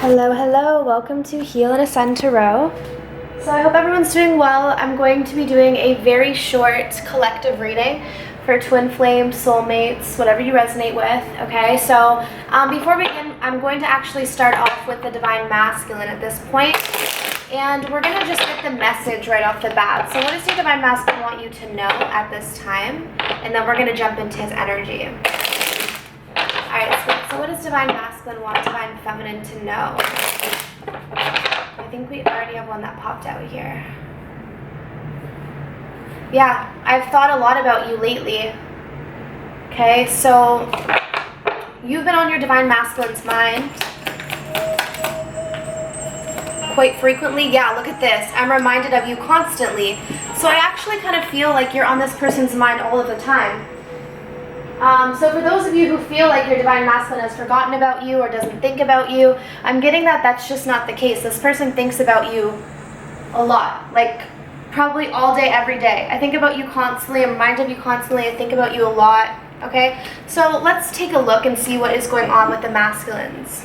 Hello, hello, welcome to Heal and Ascend Tarot. So I hope everyone's doing well. I'm going to be doing a very short collective reading for twin flames, soulmates, whatever you resonate with, okay? So before we begin, I'm going to actually start off with the Divine Masculine at this point, and we're going to just get the message right off the bat. So what does your Divine Masculine want you to know at this time? And then we're going to jump into his energy. Alright, so what does Divine Masculine want Divine Feminine to know? I think we already have one that popped out here. Yeah, I've thought a lot about you lately. Okay, so you've been on your Divine Masculine's mind quite frequently. Yeah, look at this. I'm reminded of you constantly. So I actually kind of feel like you're on this person's mind all of the time. So for those of you who feel like your Divine Masculine has forgotten about you or doesn't think about you, I'm getting that that's just not the case. This person thinks about you a lot, like probably all day, every day. I think about you constantly, I'm reminded of you constantly, I think about you a lot, okay? So let's take a look and see what is going on with the masculines.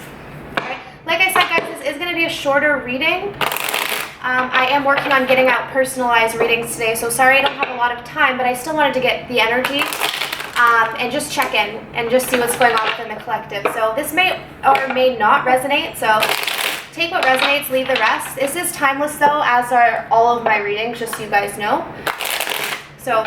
Okay? Like I said, guys, this is going to be a shorter reading. I am working on getting out personalized readings today, so sorry I don't have a lot of time, but I still wanted to get the energy. And just check in and just see what's going on within the collective. So this may or may not resonate, so take what resonates, leave the rest. This is timeless though, as are all of my readings, just so you guys know. So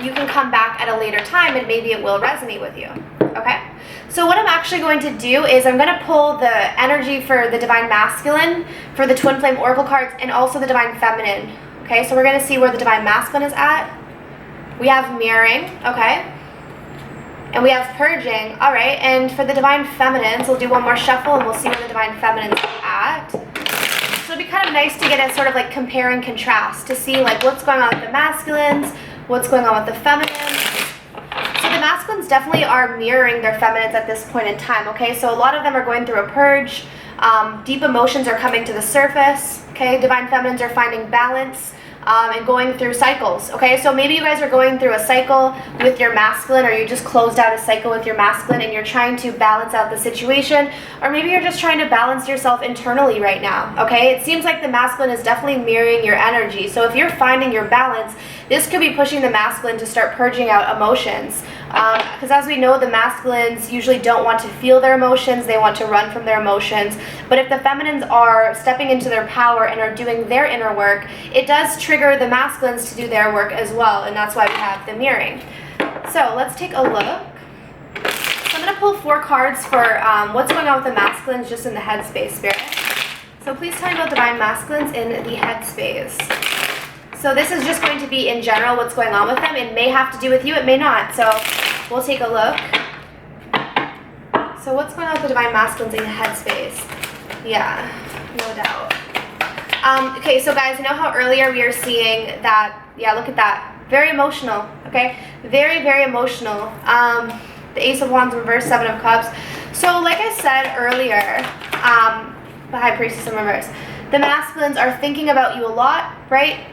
you can come back at a later time and maybe it will resonate with you, okay? So what I'm actually going to do is I'm going to pull the energy for the Divine Masculine, for the Twin Flame Oracle cards, and also the Divine Feminine, okay? So we're going to see where the Divine Masculine is at. We have mirroring, okay? And we have purging, all right? And for the Divine Feminines, we'll do one more shuffle and we'll see where the Divine Feminines are at. So it'd be kind of nice to get a sort of like compare and contrast to see like what's going on with the masculines, what's going on with the feminines. So the masculines definitely are mirroring their feminines at this point in time, okay? So a lot of them are going through a purge. Deep emotions are coming to the surface, okay? Divine Feminines are finding balance. And going through cycles, okay? So maybe you guys are going through a cycle with your masculine, or you just closed out a cycle with your masculine and you're trying to balance out the situation, or maybe you're just trying to balance yourself internally right now, okay? It seems like the masculine is definitely mirroring your energy. So if you're finding your balance, this could be pushing the masculine to start purging out emotions. Because as we know, the masculines usually don't want to feel their emotions, they want to run from their emotions. But if the feminines are stepping into their power and are doing their inner work, it does trigger the masculines to do their work as well, and that's why we have the mirroring. So let's take a look. So I'm going to pull 4 cards for what's going on with the masculines just in the headspace, Spirit. So please tell me about Divine Masculines in the headspace. So this is just going to be in general what's going on with them. It may have to do with you, it may not. So we'll take a look. So what's going on with the Divine Masculines in the headspace? Yeah, no doubt. Okay, so guys, you know how earlier we were seeing that, yeah, look at that. Very emotional, okay? Very, very emotional. The Ace of Wands in reverse, 7 of Cups. So like I said earlier, the High Priestess in reverse, the masculines are thinking about you a lot, right?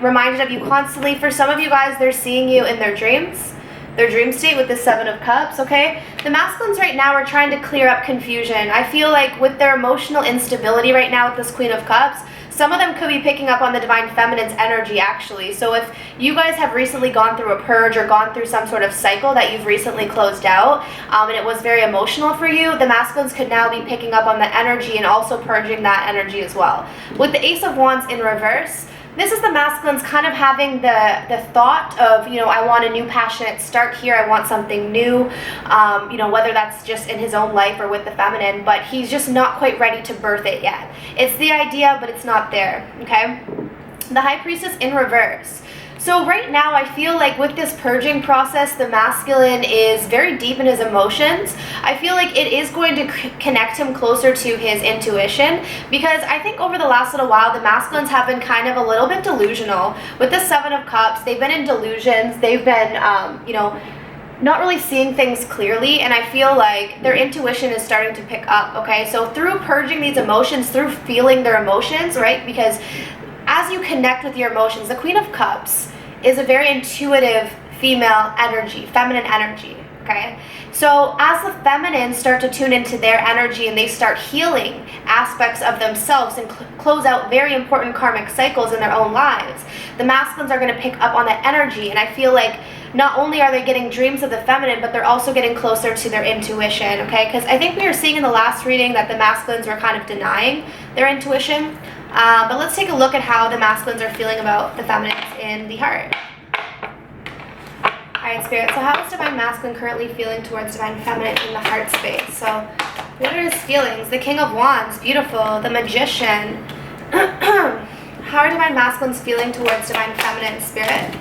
Reminded of you constantly. For some of you guys, they're seeing you in their dreams, their dream state with the 7 of Cups, okay? The masculines right now are trying to clear up confusion. I feel like with their emotional instability right now with this Queen of Cups, some of them could be picking up on the Divine Feminine's energy, actually. So if you guys have recently gone through a purge or gone through some sort of cycle that you've recently closed out, and it was very emotional for you, the masculines could now be picking up on the energy and also purging that energy as well. With the Ace of Wands in reverse, this is the masculines kind of having the thought of, you know, I want a new passionate start here, I want something new, you know, whether that's just in his own life or with the feminine, but he's just not quite ready to birth it yet. It's the idea, but it's not there, okay? The High Priestess in reverse. So right now, I feel like with this purging process, the masculine is very deep in his emotions. I feel like it is going to connect him closer to his intuition, because I think over the last little while, the masculines have been kind of a little bit delusional. With the 7 of Cups, they've been in delusions. They've been, you know, not really seeing things clearly, and I feel like their intuition is starting to pick up, okay? So through purging these emotions, through feeling their emotions, right? Because as you connect with your emotions, the Queen of Cups is a very intuitive female energy, feminine energy, okay? So as the feminines start to tune into their energy and they start healing aspects of themselves and close out very important karmic cycles in their own lives, the masculines are going to pick up on that energy. And I feel like not only are they getting dreams of the feminine, but they're also getting closer to their intuition, okay? Because I think we were seeing in the last reading that the masculines were kind of denying their intuition. But let's take a look at how the masculines are feeling about the feminines in the heart. Alright, Spirit, so how is Divine Masculine currently feeling towards Divine Feminine in the heart space? So, what are his feelings? The King of Wands, beautiful. The Magician. How are Divine Masculines feeling towards Divine Feminine, Spirit?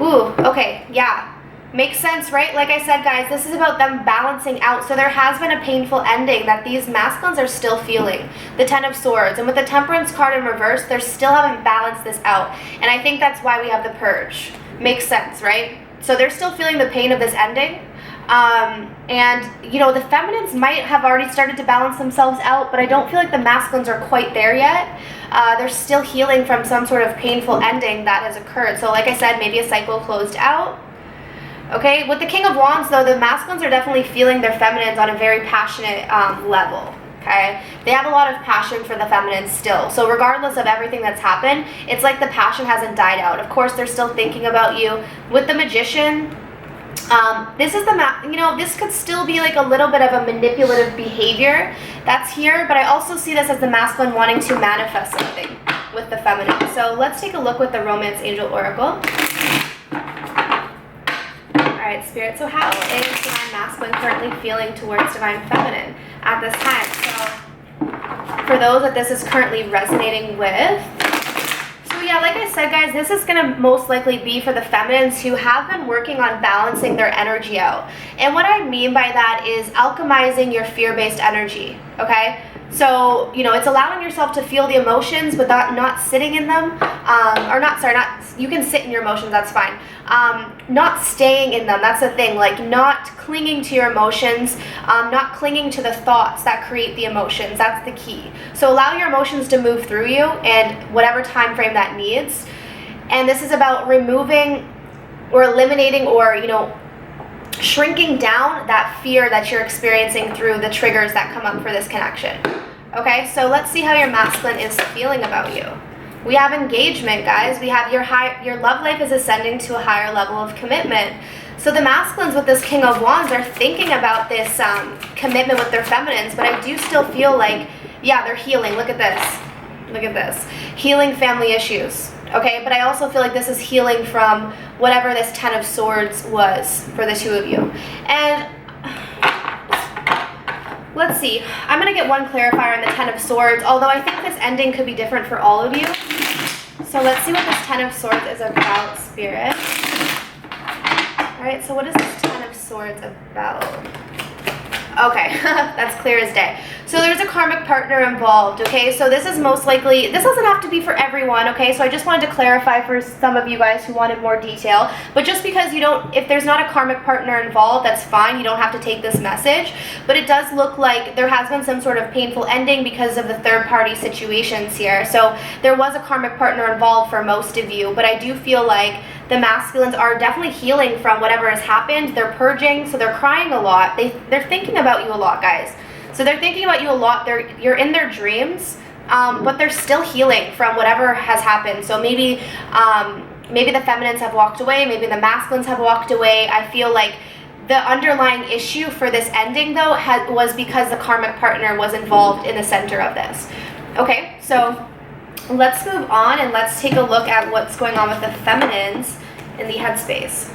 Ooh, okay, yeah. Makes sense, right? Like I said, guys, this is about them balancing out. So there has been a painful ending that these masculines are still feeling. The Ten of Swords. And with the Temperance card in reverse, they still haven't balanced this out. And I think that's why we have the Purge. Makes sense, right? So they're still feeling the pain of this ending. And, you know, the feminines might have already started to balance themselves out, but I don't feel like the masculines are quite there yet. They're still healing from some sort of painful ending that has occurred. So like I said, maybe a cycle closed out. Okay, with the King of Wands, though, the masculines are definitely feeling their feminines on a very passionate level. Okay, they have a lot of passion for the feminine still. So regardless of everything that's happened, it's like the passion hasn't died out. Of course, they're still thinking about you. With the Magician, this is this could still be like a little bit of a manipulative behavior that's here, but I also see this as the masculine wanting to manifest something with the feminine. So let's take a look with the Romance Angel Oracle. Alright, Spirit, so how is Divine Masculine currently feeling towards Divine Feminine at this time? So, for those that this is currently resonating with, so yeah, like I said, guys, this is going to most likely be for the feminines who have been working on balancing their energy out. And what I mean by that is alchemizing your fear-based energy, okay? So, you know, it's allowing yourself to feel the emotions, but not sitting in them, you can sit in your emotions, that's fine. Not staying in them, that's the thing, like not clinging to your emotions, not clinging to the thoughts that create the emotions, that's the key. So allow your emotions to move through you and whatever time frame that needs. And this is about removing or eliminating or, you know, shrinking down that fear that you're experiencing through the triggers that come up for this connection. Okay, so let's see how your masculine is feeling about you. We have engagement, guys. We have your love life is ascending to a higher level of commitment. So the masculines with this King of Wands are thinking about this commitment with their feminines, but I do still feel like, yeah, they're healing. Look at this. Look at this. Healing family issues. Okay, but I also feel like this is healing from whatever this Ten of Swords was for the two of you. And let's see. I'm going to get one clarifier on the Ten of Swords, although I think this ending could be different for all of you. So let's see what this Ten of Swords is about, Spirit. Alright, so what is this Ten of Swords about? Okay, that's clear as day. So there's a karmic partner involved, okay? So this is most likely, this doesn't have to be for everyone, okay? So I just wanted to clarify for some of you guys who wanted more detail. But just because you don't, if there's not a karmic partner involved, that's fine. You don't have to take this message. But it does look like there has been some sort of painful ending because of the third-party situations here. So there was a karmic partner involved for most of you, but I do feel like the masculines are definitely healing from whatever has happened. They're purging, so they're crying a lot. They're thinking about you a lot, guys. So they're thinking about you a lot. You're in their dreams, but they're still healing from whatever has happened. So maybe the feminines have walked away. Maybe the masculines have walked away. I feel like the underlying issue for this ending, though, was because the karmic partner was involved in the center of this. Okay, so let's move on and let's take a look at what's going on with the feminines in the headspace.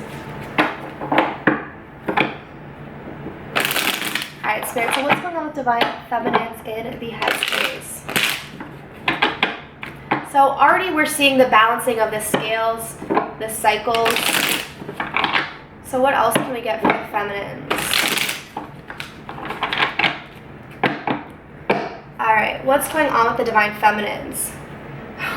Alright, Spirit, so what's going on with Divine Feminines in the headspace? So already we're seeing the balancing of the scales, the cycles. So what else can we get for the feminines? Alright, what's going on with the Divine Feminines?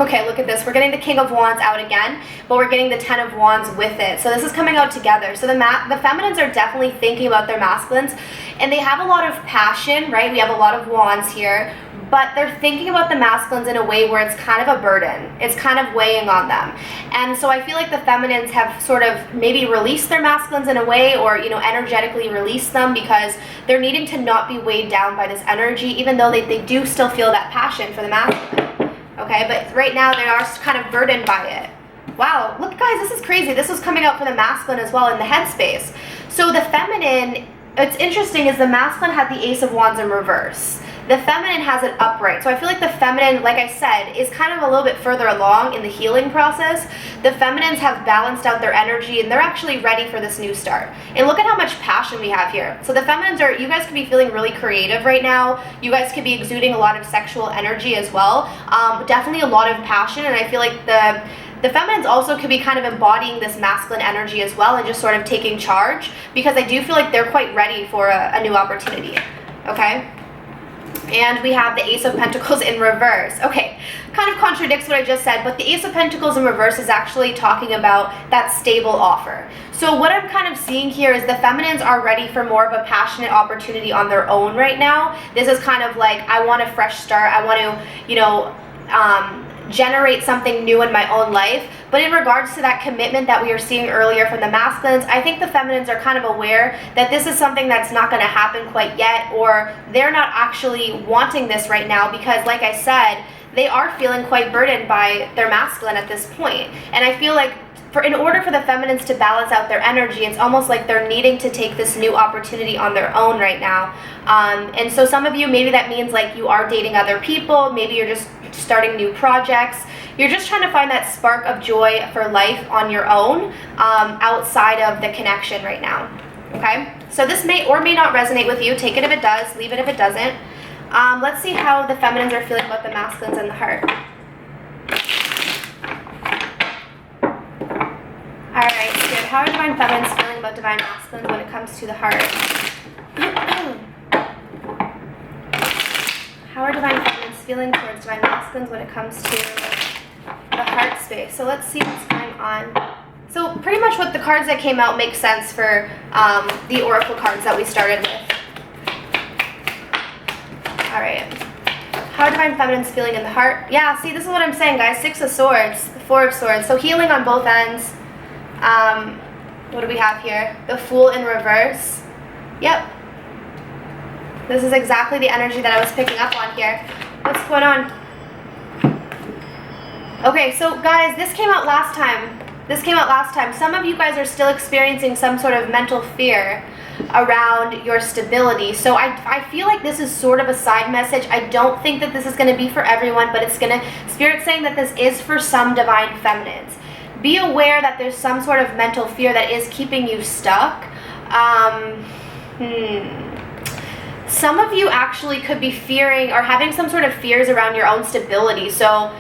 Okay, look at this. We're getting the King of Wands out again, but we're getting the Ten of Wands with it. So this is coming out together. So the feminines are definitely thinking about their masculines, and they have a lot of passion, right? We have a lot of wands here, but they're thinking about the masculines in a way where it's kind of a burden. It's kind of weighing on them. And so I feel like the feminines have sort of maybe released their masculines in a way, or, you know, energetically released them, because they're needing to not be weighed down by this energy, even though they do still feel that passion for the masculine. Okay, but right now they are kind of burdened by it. Wow, look guys, this is crazy. This was coming out for the masculine as well in the headspace. So the feminine, it's interesting, is the masculine had the Ace of Wands in reverse. The feminine has it upright. So I feel like the feminine, like I said, is kind of a little bit further along in the healing process. The feminines have balanced out their energy, and they're actually ready for this new start. And look at how much passion we have here. So the feminines are, you guys could be feeling really creative right now. You guys could be exuding a lot of sexual energy as well. Definitely a lot of passion, and I feel like the feminines also could be kind of embodying this masculine energy as well, and just sort of taking charge, because I do feel like they're quite ready for a new opportunity. Okay? And we have the Ace of Pentacles in reverse. Okay, kind of contradicts what I just said, but the Ace of Pentacles in reverse is actually talking about that stable offer. So what I'm kind of seeing here is the feminines are ready for more of a passionate opportunity on their own right now. This is kind of like, I want a fresh start. I want to, you know, generate something new in my own life. But in regards to that commitment that we were seeing earlier from the masculines, I think the feminines are kind of aware that this is something that's not going to happen quite yet, or they're not actually wanting this right now, because like I said, they are feeling quite burdened by their masculine at this point. And I feel like in order for the feminines to balance out their energy, it's almost like they're needing to take this new opportunity on their own right now. And so some of you, maybe that means like you are dating other people, maybe you're just starting new projects. You're just trying to find that spark of joy for life on your own, outside of the connection right now. Okay? So this may or may not resonate with you. Take it if it does, leave it if it doesn't. Let's see how the feminines are feeling about the masculines and the heart. Alright, Spirit, how are divine feminines feeling about divine masculines when it comes to the heart? How are divine feminines feeling towards divine masculines when it comes to the heart space? So let's see what's going on. So pretty much what the cards that came out make sense for the oracle cards that we started with. Alright. How are divine feminines feeling in the heart? Yeah, see, this is what I'm saying, guys. 6 of Swords, 4 of Swords. So healing on both ends. What do we have here? The Fool in reverse. Yep. This is exactly the energy that I was picking up on here. What's going on? Okay, so guys, this came out last time. Some of you guys are still experiencing some sort of mental fear around your stability. So I feel like this is sort of a side message. I don't think that this is going to be for everyone, but it's going to, Spirit's saying that this is for some divine feminines. Be aware that there's some sort of mental fear that is keeping you stuck. Some of you actually could be fearing or having some sort of fears around your own stability. So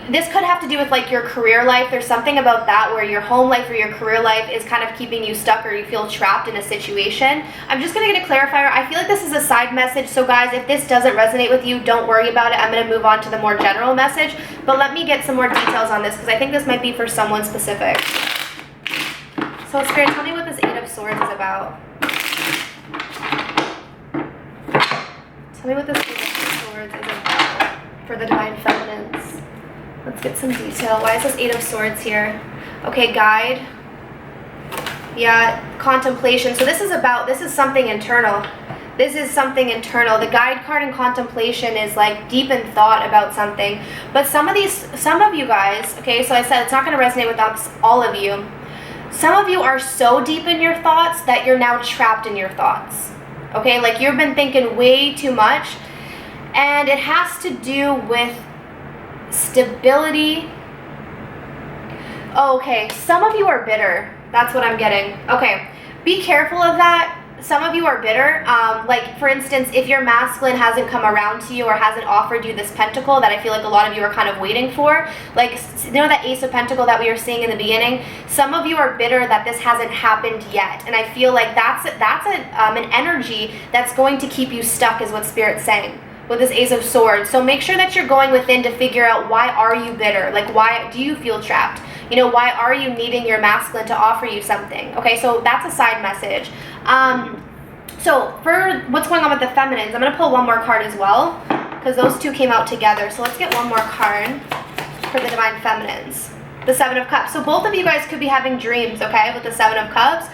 this could have to do with like your career life. There's something about that where your home life or your career life is kind of keeping you stuck, or you feel trapped in a situation. I'm just going to get a clarifier. I feel like this is a side message. So guys, if this doesn't resonate with you, don't worry about it. I'm going to move on to the more general message. But let me get some more details on this, because I think this might be for someone specific. So Spirit, tell me what this 8 of Swords is about. Tell me what this 8 of Swords is about for the divine feminines. Let's get some detail. Why is this 8 of Swords here? Okay, guide. Yeah, contemplation. So this is something internal. This is something internal. The guide card in contemplation is like deep in thought about something. But some of you guys, okay, so I said it's not going to resonate with all of you. Some of you are so deep in your thoughts that you're now trapped in your thoughts. Okay, like you've been thinking way too much, and it has to do with stability. Oh, okay, some of you are bitter. That's what I'm getting. Okay, be careful of that. Some of you are bitter. Like, for instance, if your masculine hasn't come around to you or hasn't offered you this pentacle that I feel like a lot of you are kind of waiting for, like, you know that Ace of Pentacle that we were seeing in the beginning? Some of you are bitter that this hasn't happened yet, and I feel like that's an energy that's going to keep you stuck, is what Spirit's saying. with this Ace of Swords. So make sure that you're going within to figure out, why are you bitter? Like, why do you feel trapped? You know, why are you needing your masculine to offer you something? Okay, so that's a side message. So for what's going on with the feminines, I'm going to pull one more card as well, because those two came out together. So let's get one more card for the Divine Feminines. The Seven of Cups. So both of you guys could be having dreams, okay, with the Seven of Cups.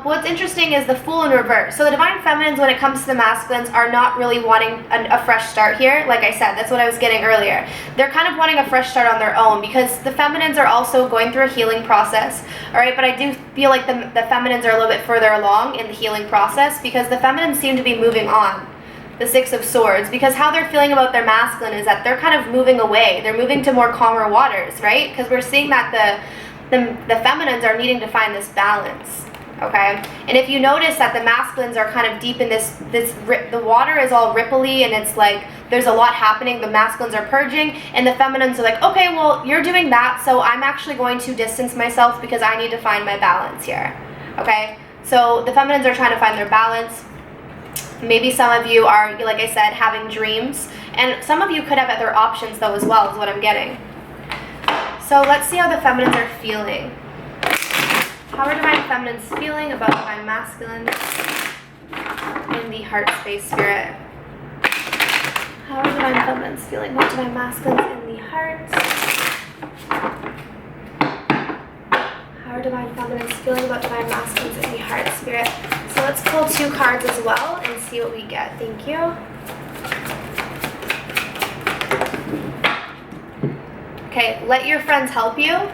What's interesting is the Fool in reverse. So the Divine Feminines, when it comes to the masculines, are not really wanting a fresh start here. Like I said, that's what I was getting earlier. They're kind of wanting a fresh start on their own, because the feminines are also going through a healing process. All right, but I do feel like the feminines are a little bit further along in the healing process, because the feminines seem to be moving on. The Six of Swords, because how they're feeling about their masculine is that they're kind of moving away. They're moving to more calmer waters, right? Because we're seeing that the feminines are needing to find this balance. Okay, and if you notice that the masculines are kind of deep in the water is all ripply, and it's like there's a lot happening. The masculines are purging, and the feminines are like, okay, well, you're doing that, so I'm actually going to distance myself because I need to find my balance here. Okay, so the feminines are trying to find their balance. Maybe some of you are, like I said, having dreams, and some of you could have other options though as well, is what I'm getting. So let's see how the feminines are feeling. How are Divine Feminines feeling about Divine Masculines in the heart space spirit? How are Divine Feminines feeling about Divine Masculines in the heart? How are Divine Feminines feeling about Divine Masculines in the heart spirit? So let's pull two cards as well and see what we get. Thank you. Okay, let your friends help you.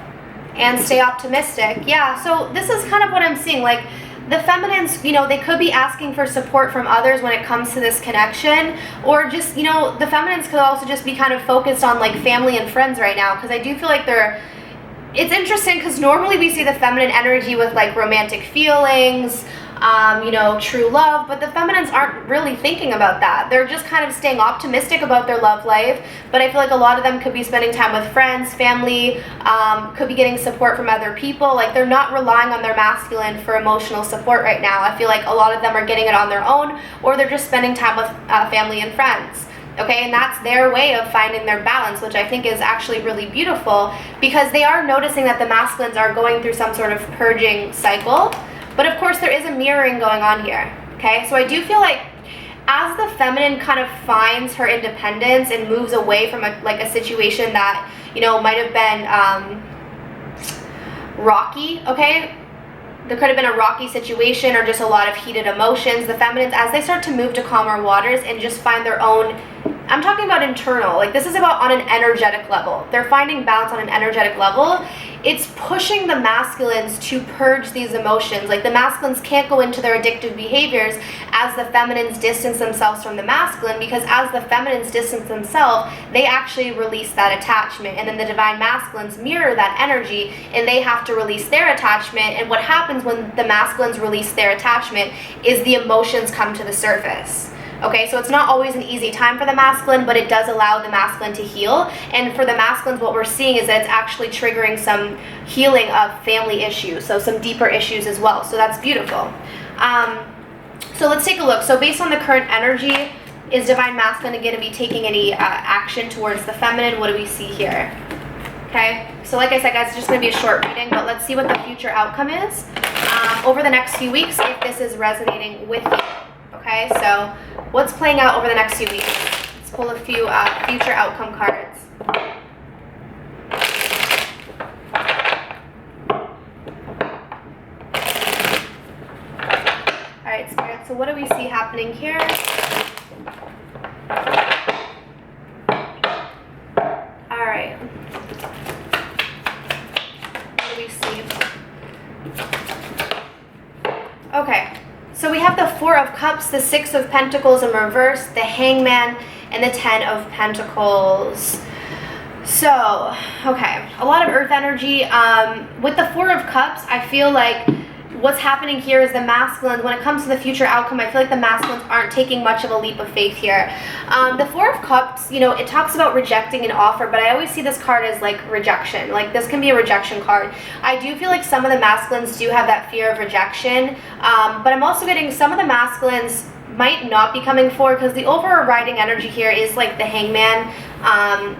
And stay optimistic. Yeah, so this is kind of what I'm seeing. Like, the feminines, you know, they could be asking for support from others when it comes to this connection. Or just, you know, the feminines could also just be kind of focused on, like, family and friends right now. Because I do feel like it's interesting, because normally we see the feminine energy with, like, romantic feelings, you know, true love, but the feminines aren't really thinking about that. They're just kind of staying optimistic about their love life, but I feel like a lot of them could be spending time with friends, family, could be getting support from other people. Like, they're not relying on their masculine for emotional support right now. I feel like a lot of them are getting it on their own, or they're just spending time with family and friends. Okay, and that's their way of finding their balance, which I think is actually really beautiful, because they are noticing that the masculines are going through some sort of purging cycle. But of course, there is a mirroring going on here, okay? So I do feel like as the feminine kind of finds her independence and moves away from a situation that, you know, might have been rocky, okay? There could have been a rocky situation or just a lot of heated emotions. The feminines, as they start to move to calmer waters and just find their own, I'm talking about internal, like this is about on an energetic level. They're finding balance on an energetic level. It's pushing the masculines to purge these emotions. Like, the masculines can't go into their addictive behaviors as the feminines distance themselves from the masculine, because as the feminines distance themselves, they actually release that attachment, and then the Divine Masculines mirror that energy, and they have to release their attachment. And what happens when the masculines release their attachment is the emotions come to the surface. Okay, so it's not always an easy time for the masculine, but it does allow the masculine to heal. And for the masculines, what we're seeing is that it's actually triggering some healing of family issues, so some deeper issues as well. So that's beautiful. So let's take a look. So based on the current energy, is Divine Masculine going to be taking any action towards the feminine? What do we see here? Okay, so like I said, guys, it's just going to be a short reading, but let's see what the future outcome is over the next few weeks, if this is resonating with you. Okay, so what's playing out over the next few weeks? Let's pull a few future outcome cards. Alright, Spirit, so what do we see happening here? Alright. What do we see? Okay. So we have the Four of Cups, the Six of Pentacles in reverse, the Hangman, and the Ten of Pentacles. So, okay, a lot of earth energy. With the Four of Cups, I feel like what's happening here is the masculines, when it comes to the future outcome, I feel like the masculines aren't taking much of a leap of faith here. The Four of Cups, you know, it talks about rejecting an offer, but I always see this card as like rejection. Like, this can be a rejection card. I do feel like some of the masculines do have that fear of rejection, but I'm also getting some of the masculines might not be coming forward, because the overriding energy here is like the Hangman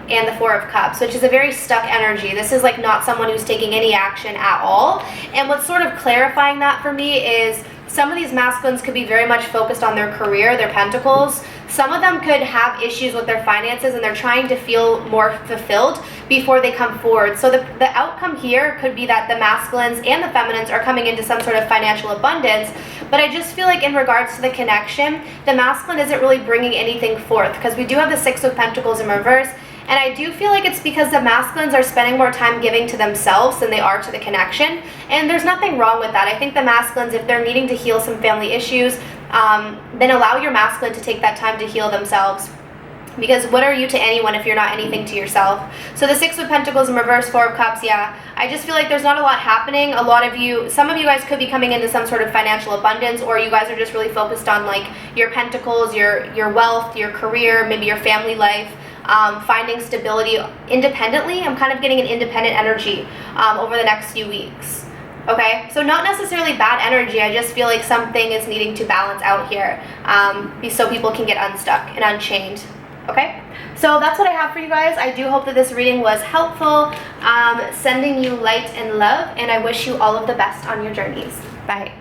and the Four of Cups, which is a very stuck energy. This is like not someone who's taking any action at all. And what's sort of clarifying that for me is some of these masculines could be very much focused on their career, their pentacles. Some of them could have issues with their finances and they're trying to feel more fulfilled before they come forward. So the outcome here could be that the masculines and the feminines are coming into some sort of financial abundance, but I just feel like in regards to the connection, the masculine isn't really bringing anything forth, because we do have the Six of Pentacles in reverse. And I do feel like it's because the masculines are spending more time giving to themselves than they are to the connection. And there's nothing wrong with that. I think the masculines, if they're needing to heal some family issues, then allow your masculine to take that time to heal themselves. Because what are you to anyone if you're not anything to yourself? So the Six of Pentacles in reverse, Four of Cups, yeah. I just feel like there's not a lot happening. A lot of you, some of you guys could be coming into some sort of financial abundance, or you guys are just really focused on like your pentacles, your wealth, your career, maybe your family life. Finding stability independently. I'm kind of getting an independent energy over the next few weeks. Okay, so not necessarily bad energy. I just feel like something is needing to balance out here so people can get unstuck and unchained. Okay, so that's what I have for you guys. I do hope that this reading was helpful. Sending you light and love, and I wish you all of the best on your journeys. Bye.